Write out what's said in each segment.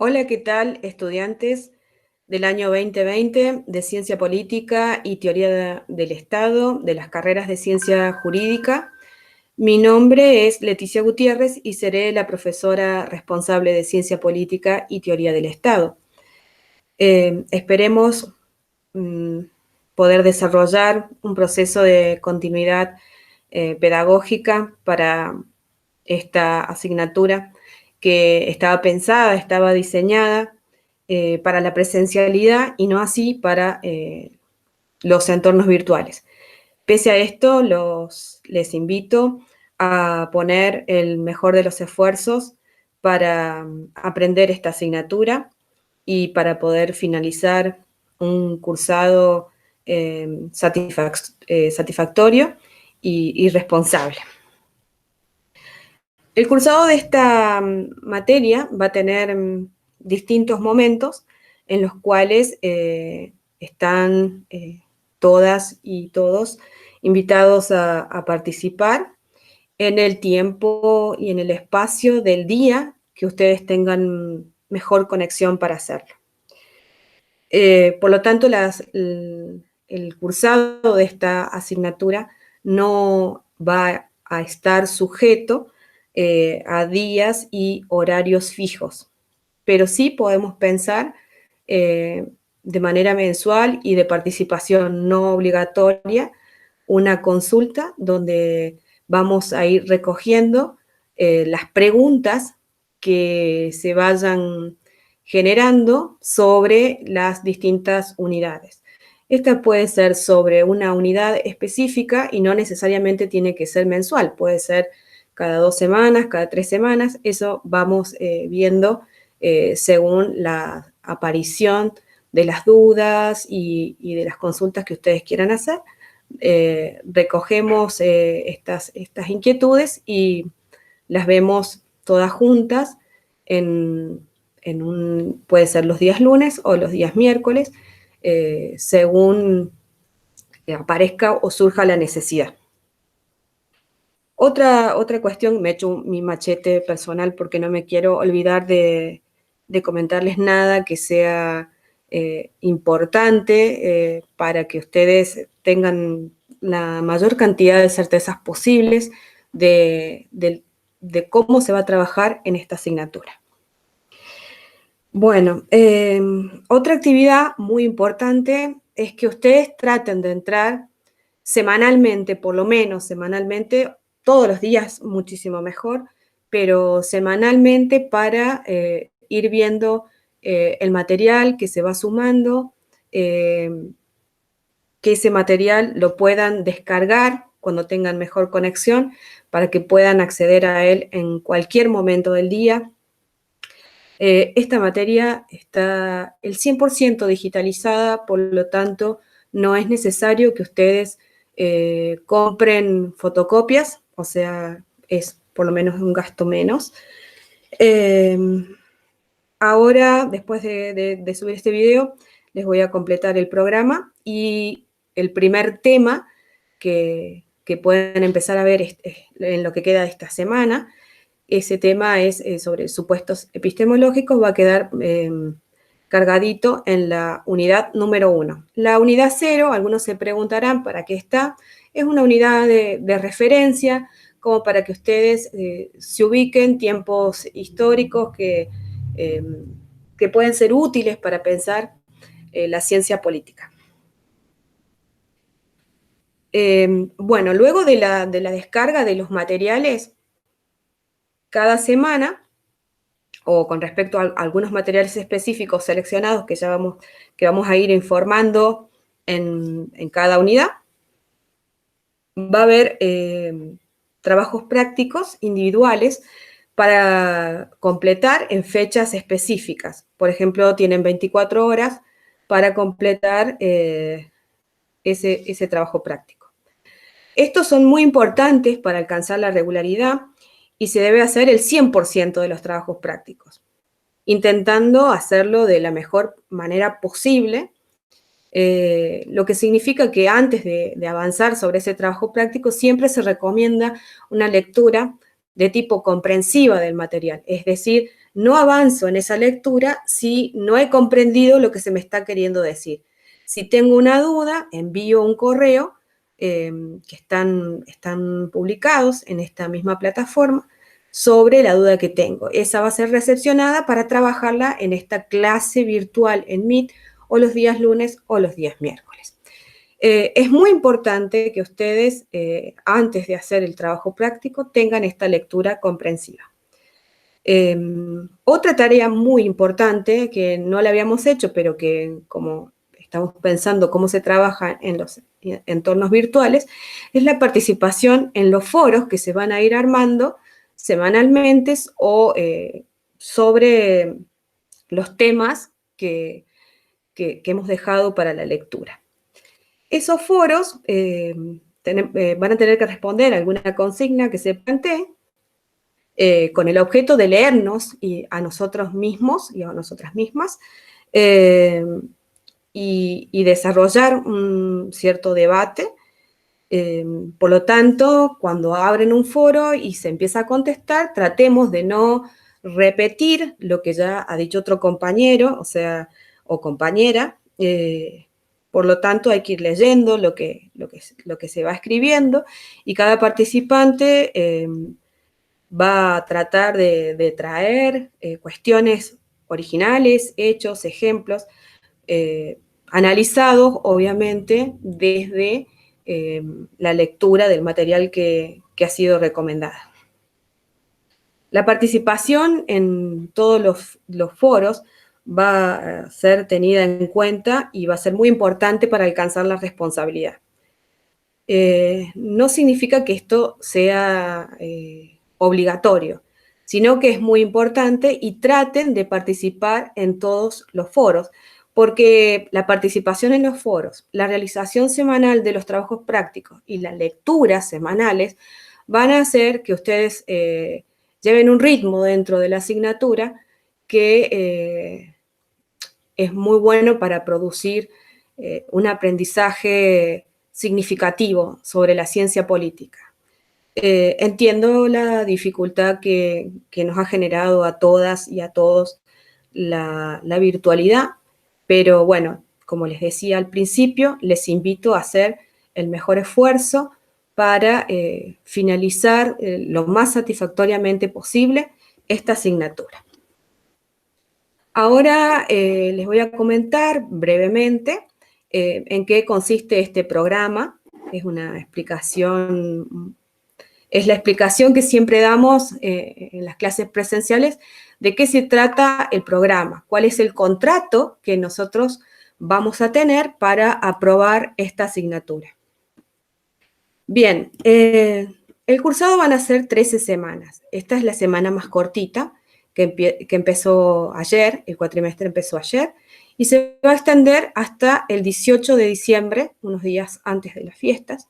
Hola, ¿qué tal, estudiantes del año 2020 de Ciencia Política y Teoría del Estado, de las carreras de Ciencia Jurídica? Mi nombre es Leticia Gutiérrez y seré la profesora responsable de Ciencia Política y Teoría del Estado. Esperemos mm, poder desarrollar un proceso de continuidad pedagógica para esta asignatura que estaba pensada, estaba diseñada para la presencialidad y no así para los entornos virtuales. Pese a esto, les invito a poner el mejor de los esfuerzos para aprender esta asignatura y para poder finalizar un cursado satisfactorio y responsable. El cursado de esta materia va a tener distintos momentos en los cuales están todas y todos invitados a participar en el tiempo y en el espacio del día que ustedes tengan mejor conexión para hacerlo. Por lo tanto, el cursado de esta asignatura no va a estar sujeto a días y horarios fijos, pero sí podemos pensar de manera mensual y de participación no obligatoria una consulta donde vamos a ir recogiendo las preguntas que se vayan generando sobre las distintas unidades. Esta puede ser sobre una unidad específica y no necesariamente tiene que ser mensual, puede ser cada 2 semanas, cada 3 semanas, eso vamos viendo según la aparición de las dudas y de las consultas que ustedes quieran hacer. Recogemos estas inquietudes y las vemos todas juntas puede ser los días lunes o los días miércoles, según aparezca o surja la necesidad. Otra cuestión, me he hecho mi machete personal porque no me quiero olvidar de comentarles nada que sea importante para que ustedes tengan la mayor cantidad de certezas posibles de cómo se va a trabajar en esta asignatura. Bueno, otra actividad muy importante es que ustedes traten de entrar semanalmente, por lo menos semanalmente, todos los días muchísimo mejor, pero semanalmente para ir viendo el material que se va sumando, que ese material lo puedan descargar cuando tengan mejor conexión para que puedan acceder a él en cualquier momento del día. Esta materia está el 100% digitalizada, por lo tanto, no es necesario que ustedes compren fotocopias, o sea, es por lo menos un gasto menos. Ahora, después de subir este video, les voy a completar el programa y el primer tema que pueden empezar a ver en lo que queda de esta semana. Ese tema es sobre supuestos epistemológicos, va a quedar cargadito en la unidad número 1. La unidad 0, algunos se preguntarán para qué está, es una unidad de referencia, como para que ustedes se ubiquen tiempos históricos que pueden ser útiles para pensar la ciencia política. Bueno, luego de la descarga de los materiales, cada semana, o con respecto a algunos materiales específicos seleccionados que vamos a ir informando en cada unidad, va a haber trabajos prácticos individuales para completar en fechas específicas. Por ejemplo, tienen 24 horas para completar ese trabajo práctico. Estos son muy importantes para alcanzar la regularidad y se debe hacer el 100% de los trabajos prácticos, intentando hacerlo de la mejor manera posible, lo que significa que antes de avanzar sobre ese trabajo práctico siempre se recomienda una lectura de tipo comprensiva del material, es decir, no avanzo en esa lectura si no he comprendido lo que se me está queriendo decir. Si tengo una duda, envío un correo que están publicados en esta misma plataforma sobre la duda que tengo. Esa va a ser recepcionada para trabajarla en esta clase virtual en Meet o los días lunes o los días miércoles. Es muy importante que ustedes, antes de hacer el trabajo práctico, tengan esta lectura comprensiva. Otra tarea muy importante que no la habíamos hecho, pero que como estamos pensando cómo se trabaja en los entornos virtuales, es la participación en los foros que se van a ir armando semanalmente o sobre los temas que hemos dejado para la lectura. Esos foros van a tener que responder a alguna consigna que se plantee con el objeto de leernos a nosotros mismos y a nosotras mismas y desarrollar un cierto debate. Por lo tanto, cuando abren un foro y se empieza a contestar, tratemos de no repetir lo que ya ha dicho otro compañero, o compañera. Por lo tanto, hay que ir leyendo lo que se va escribiendo y cada participante va a tratar de traer cuestiones originales, hechos, ejemplos, analizados, obviamente, desde la lectura del material que ha sido recomendado. La participación en todos los foros va a ser tenida en cuenta y va a ser muy importante para alcanzar la responsabilidad. No significa que esto sea obligatorio, sino que es muy importante y traten de participar en todos los foros, porque la participación en los foros, la realización semanal de los trabajos prácticos y las lecturas semanales van a hacer que ustedes lleven un ritmo dentro de la asignatura que es muy bueno para producir un aprendizaje significativo sobre la ciencia política. Entiendo la dificultad que nos ha generado a todas y a todos la virtualidad, pero bueno, como les decía al principio, les invito a hacer el mejor esfuerzo para finalizar lo más satisfactoriamente posible esta asignatura. Ahora les voy a comentar brevemente en qué consiste este programa. Es una explicación, es la explicación que siempre damos en las clases presenciales de qué se trata el programa, cuál es el contrato que nosotros vamos a tener para aprobar esta asignatura. Bien, el cursado van a ser 13 semanas. Esta es la semana más cortita que empezó ayer, el cuatrimestre empezó ayer, y se va a extender hasta el 18 de diciembre, unos días antes de las fiestas.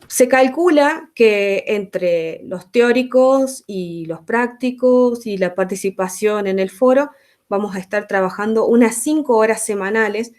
Se calcula que entre los teóricos y los prácticos y la participación en el foro, vamos a estar trabajando unas 5 horas semanales,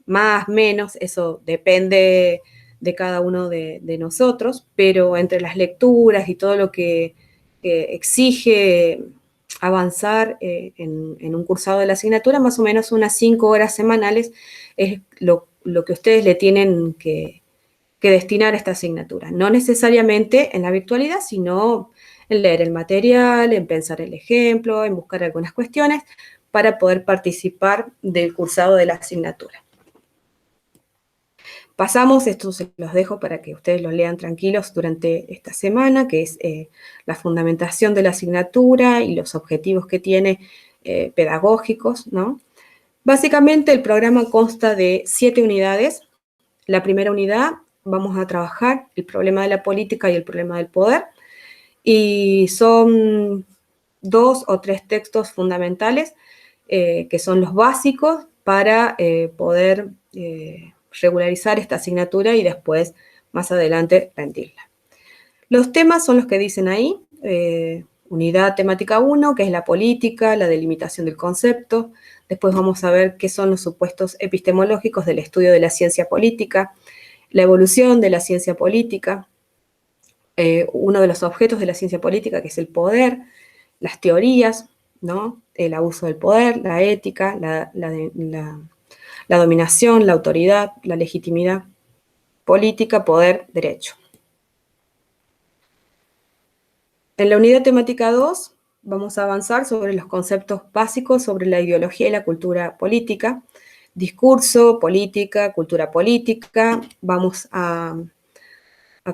más, menos, eso depende de cada uno de nosotros, pero entre las lecturas y todo lo que exige avanzar en un cursado de la asignatura, más o menos unas 5 horas semanales es lo que ustedes le tienen que destinar a esta asignatura. No necesariamente en la virtualidad, sino en leer el material, en pensar el ejemplo, en buscar algunas cuestiones para poder participar del cursado de la asignatura. Pasamos, esto se los dejo para que ustedes lo lean tranquilos durante esta semana, que es la fundamentación de la asignatura y los objetivos que tiene pedagógicos, ¿no? Básicamente el programa consta de 7 unidades. La primera unidad vamos a trabajar el problema de la política y el problema del poder, y son 2 o 3 textos fundamentales que son los básicos para poder regularizar esta asignatura y después, más adelante, rendirla. Los temas son los que dicen ahí, unidad temática 1, que es la política, la delimitación del concepto. Después vamos a ver qué son los supuestos epistemológicos del estudio de la ciencia política, la evolución de la ciencia política, uno de los objetos de la ciencia política, que es el poder, las teorías, ¿no? El abuso del poder, la ética, la dominación, la autoridad, la legitimidad política, poder, derecho. En la unidad temática 2 vamos a avanzar sobre los conceptos básicos sobre la ideología y la cultura política, discurso, política, cultura política. Vamos a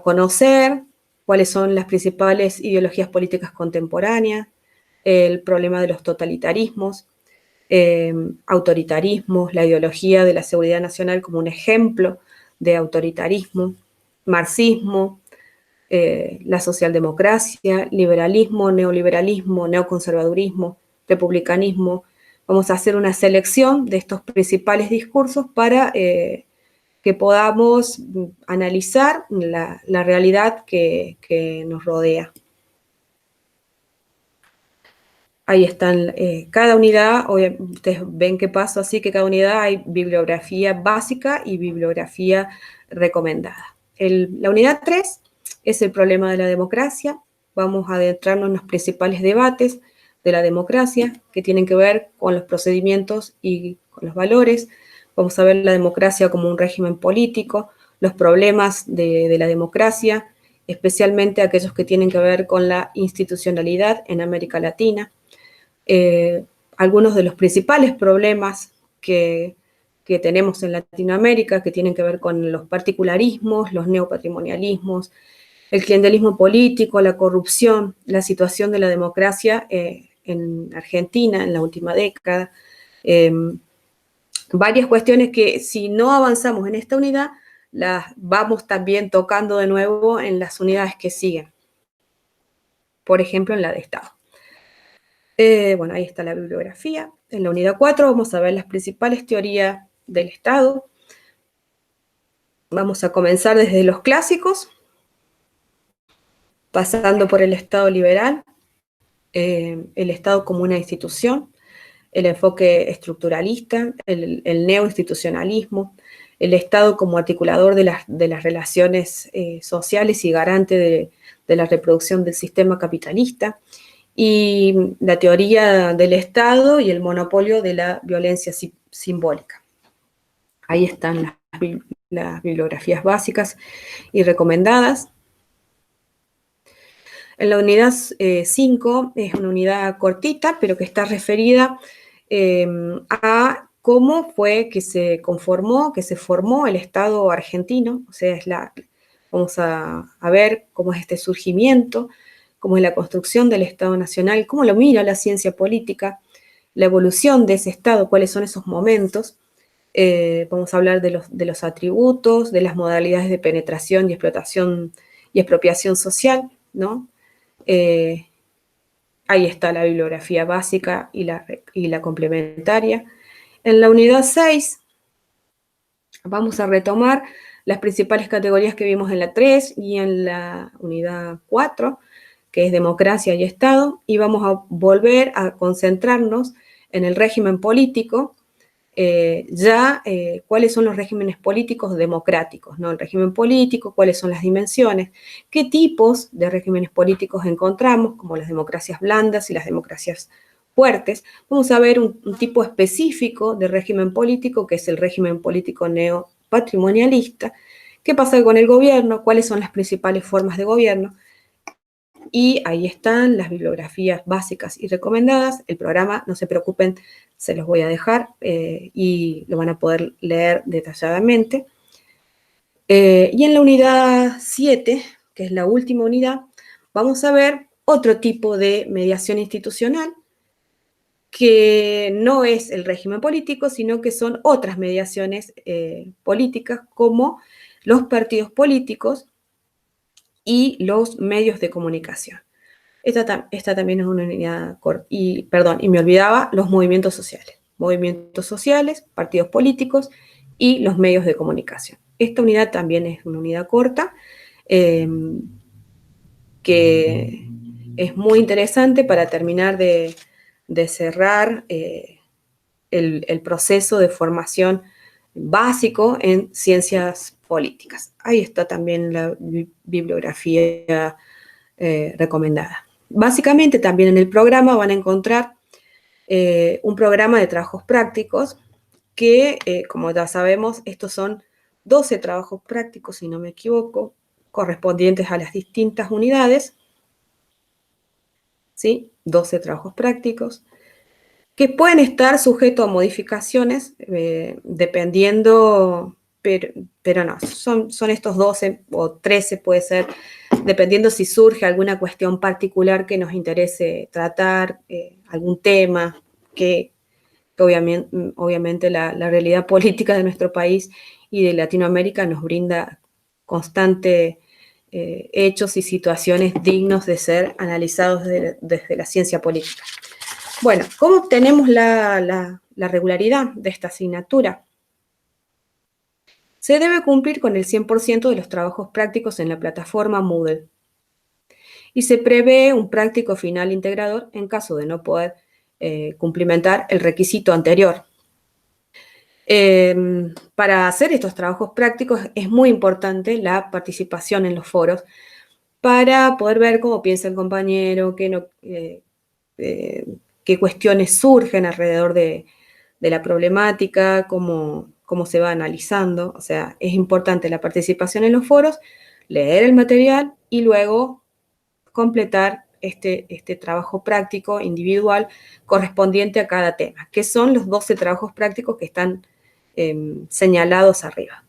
conocer cuáles son las principales ideologías políticas contemporáneas, el problema de los totalitarismos, autoritarismos, la ideología de la seguridad nacional como un ejemplo de autoritarismo, marxismo, la socialdemocracia, liberalismo, neoliberalismo, neoconservadurismo, republicanismo. Vamos a hacer una selección de estos principales discursos para que podamos analizar la realidad que nos rodea. Ahí están cada unidad, ustedes ven que paso así que cada unidad hay bibliografía básica y bibliografía recomendada. La unidad 3 es el problema de la democracia. Vamos a adentrarnos en los principales debates de la democracia que tienen que ver con los procedimientos y con los valores. Vamos a ver la democracia como un régimen político, los problemas de la democracia, especialmente aquellos que tienen que ver con la institucionalidad en América Latina. Algunos de los principales problemas que tenemos en Latinoamérica, que tienen que ver con los particularismos, los neopatrimonialismos, el clientelismo político, la corrupción, la situación de la democracia en Argentina en la última década. Varias cuestiones que si no avanzamos en esta unidad, las vamos también tocando de nuevo en las unidades que siguen. Por ejemplo, en la de Estado. Bueno, ahí está la bibliografía. En la unidad 4 vamos a ver las principales teorías del Estado. Vamos a comenzar desde los clásicos, pasando por el Estado liberal, el Estado como una institución, el enfoque estructuralista, el neoinstitucionalismo, el Estado como articulador de las relaciones sociales y garante de la reproducción del sistema capitalista, y la teoría del Estado y el monopolio de la violencia simbólica. Ahí están las bibliografías básicas y recomendadas. En la unidad 5 es una unidad cortita, pero que está referida a cómo fue que se conformó, que se formó el Estado argentino. O sea, vamos a ver cómo es este surgimiento, cómo es la construcción del Estado Nacional, cómo lo mira la ciencia política, la evolución de ese Estado, cuáles son esos momentos. Vamos a hablar de los atributos, de las modalidades de penetración y explotación y expropiación social, ¿no? Ahí está la bibliografía básica y la complementaria. En la unidad 6 vamos a retomar las principales categorías que vimos en la 3 y en la unidad 4, que es democracia y Estado, y vamos a volver a concentrarnos en el régimen político, cuáles son los regímenes políticos democráticos, ¿no? El régimen político, cuáles son las dimensiones, qué tipos de regímenes políticos encontramos, como las democracias blandas y las democracias fuertes. Vamos a ver un tipo específico de régimen político, que es el régimen político neopatrimonialista. ¿Qué pasa con el gobierno? ¿Cuáles son las principales formas de gobierno? Y ahí están las bibliografías básicas y recomendadas. El programa, no se preocupen, se los voy a dejar y lo van a poder leer detalladamente. Y en la unidad 7, que es la última unidad, vamos a ver otro tipo de mediación institucional, que no es el régimen político, sino que son otras mediaciones políticas, como los partidos políticos y los medios de comunicación. Esta también es una unidad corta. Y me olvidaba, los movimientos sociales. Movimientos sociales, partidos políticos y los medios de comunicación. Esta unidad también es una unidad corta, que es muy interesante para terminar de cerrar el proceso de formación básico en ciencias políticas. Ahí está también la bibliografía recomendada. Básicamente también en el programa van a encontrar un programa de trabajos prácticos que, como ya sabemos, estos son 12 trabajos prácticos, si no me equivoco, correspondientes a las distintas unidades, ¿sí? 12 trabajos prácticos, que pueden estar sujetos a modificaciones dependiendo, pero no, son estos 12 o 13 puede ser, dependiendo si surge alguna cuestión particular que nos interese tratar, algún tema que obviamente la realidad política de nuestro país y de Latinoamérica nos brinda constante hechos y situaciones dignos de ser analizados desde la ciencia política. Bueno, ¿cómo obtenemos la regularidad de esta asignatura? Se debe cumplir con el 100% de los trabajos prácticos en la plataforma Moodle y se prevé un práctico final integrador en caso de no poder cumplimentar el requisito anterior. Para hacer estos trabajos prácticos es muy importante la participación en los foros para poder ver cómo piensa el compañero, qué cuestiones surgen alrededor de la problemática, cómo se va analizando. O sea, es importante la participación en los foros, leer el material y luego completar este trabajo práctico individual correspondiente a cada tema, que son los 12 trabajos prácticos que están señalados arriba.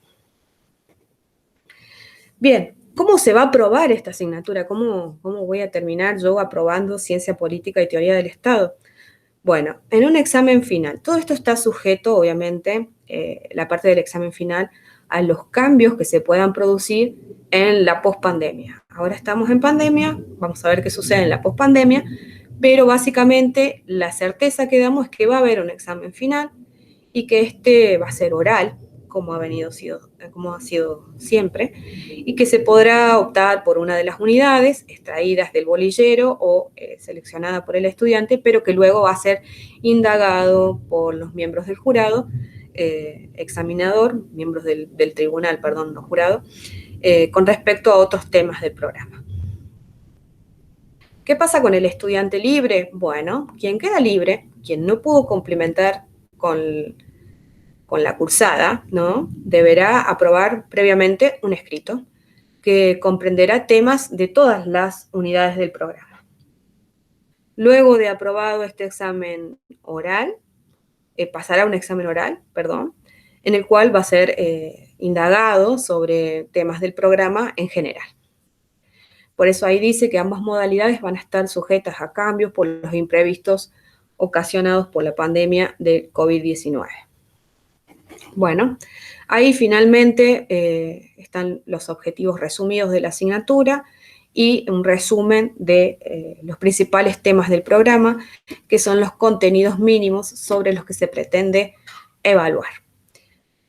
Bien, ¿cómo se va a aprobar esta asignatura? ¿Cómo voy a terminar yo aprobando Ciencia Política y Teoría del Estado? Bueno, en un examen final. Todo esto está sujeto, obviamente, la parte del examen final, a los cambios que se puedan producir en la pospandemia. Ahora estamos en pandemia, vamos a ver qué sucede en la pospandemia, pero básicamente la certeza que damos es que va a haber un examen final y que este va a ser oral, como ha sido siempre, y que se podrá optar por una de las unidades extraídas del bolillero o seleccionada por el estudiante, pero que luego va a ser indagado por los miembros del jurado, examinador, miembros del tribunal, perdón, no jurado, con respecto a otros temas del programa. ¿Qué pasa con el estudiante libre? Bueno, quien queda libre, quien no pudo complementar con la cursada, ¿no? Deberá aprobar previamente un escrito que comprenderá temas de todas las unidades del programa. Luego de aprobado este examen oral, pasará a un examen oral, perdón, en el cual va a ser indagado sobre temas del programa en general. Por eso ahí dice que ambas modalidades van a estar sujetas a cambios por los imprevistos ocasionados por la pandemia del COVID-19. Bueno, ahí finalmente están los objetivos resumidos de la asignatura y un resumen de los principales temas del programa, que son los contenidos mínimos sobre los que se pretende evaluar.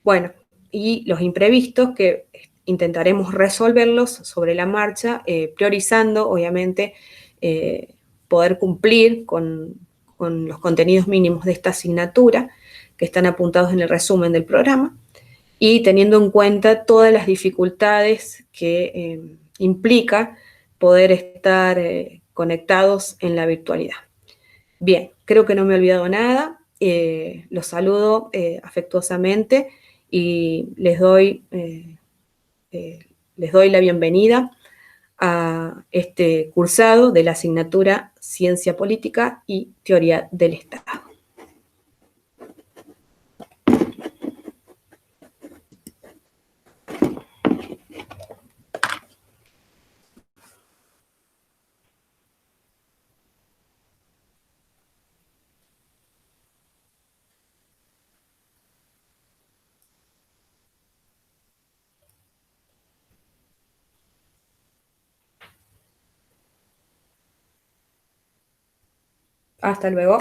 Bueno, y los imprevistos que intentaremos resolverlos sobre la marcha, priorizando, obviamente, poder cumplir con los contenidos mínimos de esta asignatura, que están apuntados en el resumen del programa, y teniendo en cuenta todas las dificultades que implica poder estar conectados en la virtualidad. Bien, creo que no me he olvidado nada. Los saludo afectuosamente y les doy la bienvenida a este cursado de la asignatura Ciencia Política y Teoría del Estado. Hasta luego.